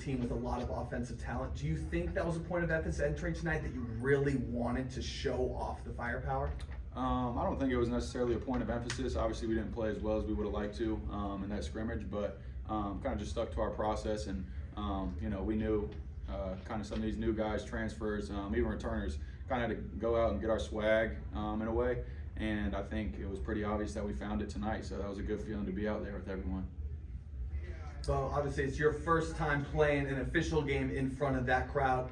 team with a lot of offensive talent. Do you think that was a point of emphasis entering tonight, that you really wanted to show off the firepower? I don't think it was necessarily a point of emphasis. Obviously, we didn't play as well as we would have liked to in that scrimmage, but kind of just stuck to our process. And we knew kind of some of these new guys, transfers, even returners, kind of had to go out and get our swag in a way. And I think it was pretty obvious that we found it tonight. So that was a good feeling to be out there with everyone. Well, obviously, it's your first time playing an official game in front of that crowd.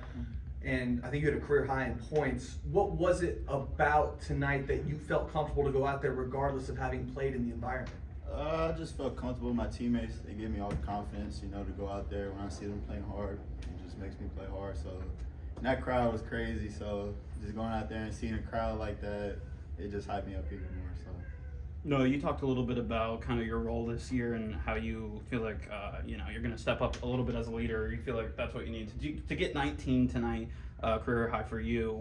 And I think you had a career high in points. What was it about tonight that you felt comfortable to go out there regardless of having played in the environment? I just felt comfortable with my teammates. They give me all the confidence, to go out there when I see them playing hard. It just makes me play hard. So and that crowd was crazy. So just going out there and seeing a crowd like that, it just hyped me up even more. So. No, you talked a little bit about kind of your role this year and how you feel like you're going to step up a little bit as a leader. You feel like that's what you need to do to get 19 tonight, career high for you.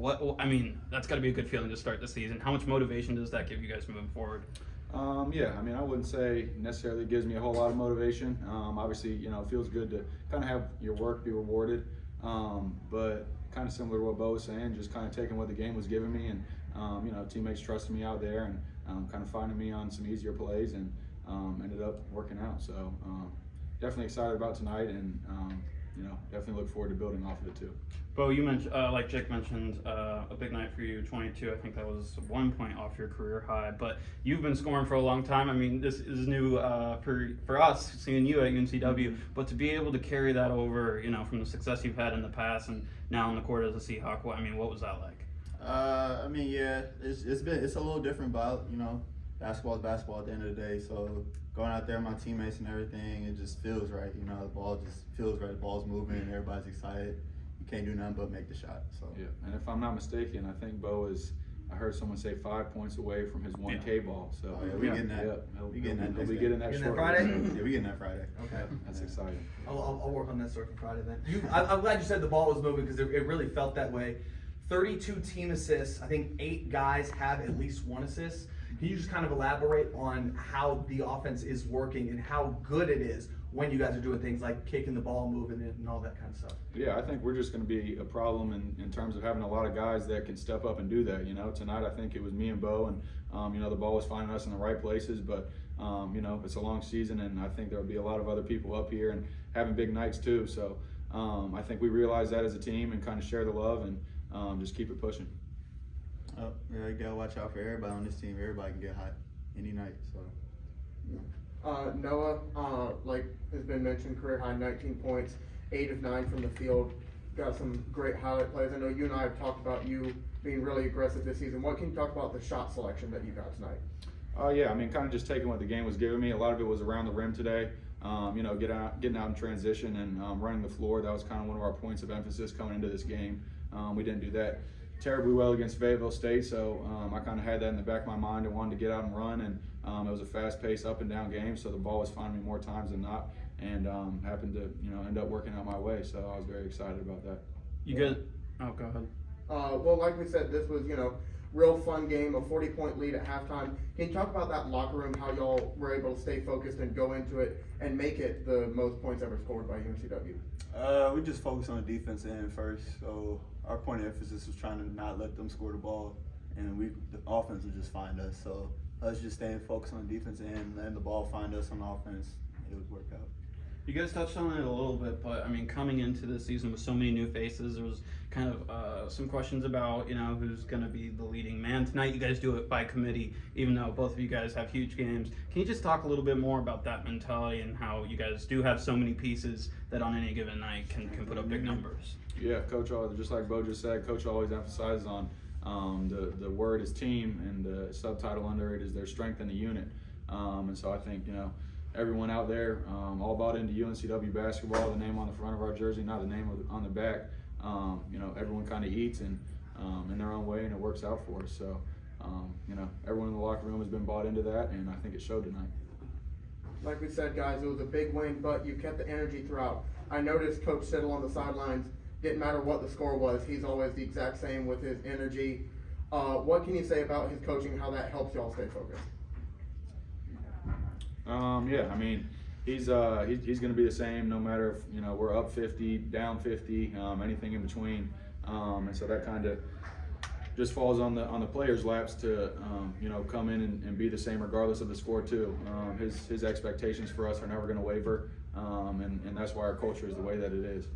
That's got to be a good feeling to start the season. How much motivation does that give you guys moving forward? I wouldn't say necessarily it gives me a whole lot of motivation. Obviously, it feels good to kind of have your work be rewarded. But kind of similar to what Bo was saying, just kind of taking what the game was giving me, and teammates trusting me out there and kind of finding me on some easier plays, and ended up working out. So definitely excited about tonight, and definitely look forward to building off of it too. Bo, you mentioned, like Jake mentioned, a big night for you, 22. I think that was 1 point off your career high. But you've been scoring for a long time. I mean, this is new for us, seeing you at UNCW. But to be able to carry that over, from the success you've had in the past and now on the court as a Seahawk, what was that like? It's a little different, but basketball is basketball at the end of the day. So going out there, my teammates and everything, it just feels right. The ball just feels right. The ball's moving, and everybody's excited. You can't do nothing but make the shot. So yeah, and if I'm not mistaken, I think Bo is. I heard someone say 5 points away from his 1K ball. So we getting that. Yeah, we getting that. He'll be getting that Getting that shortly. Friday? Yeah, we getting that Friday. Okay, That's exciting. I'll work on that story for Friday then. I'm glad you said the ball was moving, because it really felt that way. 32 team assists. I think 8 guys have at least 1 assist. Can you just kind of elaborate on how the offense is working and how good it is when you guys are doing things like kicking the ball, moving it, and all that kind of stuff? Yeah, I think we're just going to be a problem in terms of having a lot of guys that can step up and do that. Tonight I think it was me and Bo, and the ball was finding us in the right places. But it's a long season, and I think there will be a lot of other people up here and having big nights too. So I think we realize that as a team and kind of share the love and just keep it pushing. You gotta watch out for everybody on this team. Everybody can get hot any night. So. Noah, like has been mentioned, career high 19 points, 8 of 9 from the field. Got some great highlight plays. I know you and I have talked about you being really aggressive this season. What can you talk about the shot selection that you got tonight? Kind of just taking what the game was giving me. A lot of it was around the rim today. Getting out in transition and running the floor. That was kind of one of our points of emphasis coming into this game. We didn't do that terribly well against Fayetteville State, so I kind of had that in the back of my mind and wanted to get out and run, and it was a fast-paced up and down game, so the ball was finding me more times than not, and happened to end up working out my way, so I was very excited about that. You good? Oh, go ahead. Well, like we said, this was real fun game, a 40-point lead at halftime. Can you talk about that locker room, how y'all were able to stay focused and go into it and make it the most points ever scored by UNCW? We just focused on the defense end first. So our point of emphasis was trying to not let them score the ball, and the offense would just find us. So us just staying focused on the defense end, letting the ball find us on offense, it would work out. You guys touched on it a little bit, but coming into this season with so many new faces, there was kind of some questions about who's going to be the leading man. Tonight you guys do it by committee, even though both of you guys have huge games. Can you just talk a little bit more about that mentality and how you guys do have so many pieces that on any given night can put up big numbers? Yeah, Coach, just like Bo just said, Coach always emphasizes on the word is team, and the subtitle under it is their strength in the unit. And so I think everyone out there all bought into UNCW basketball, the name on the front of our jersey, not the name on the back. Everyone kind of eats and in their own way, and it works out for us. So, everyone in the locker room has been bought into that, and I think it showed tonight. Like we said, guys, it was a big win, but you kept the energy throughout. I noticed Coach Siddle on the sidelines, didn't matter what the score was, he's always the exact same with his energy. What can you say about his coaching, how that helps y'all stay focused? he's going to be the same no matter if, you know, we're up 50, down 50, anything in between. And so that kind of just falls on the players' laps to you know, come in and be the same regardless of the score too. His expectations for us are never going to waver, and that's why our culture is the way that it is.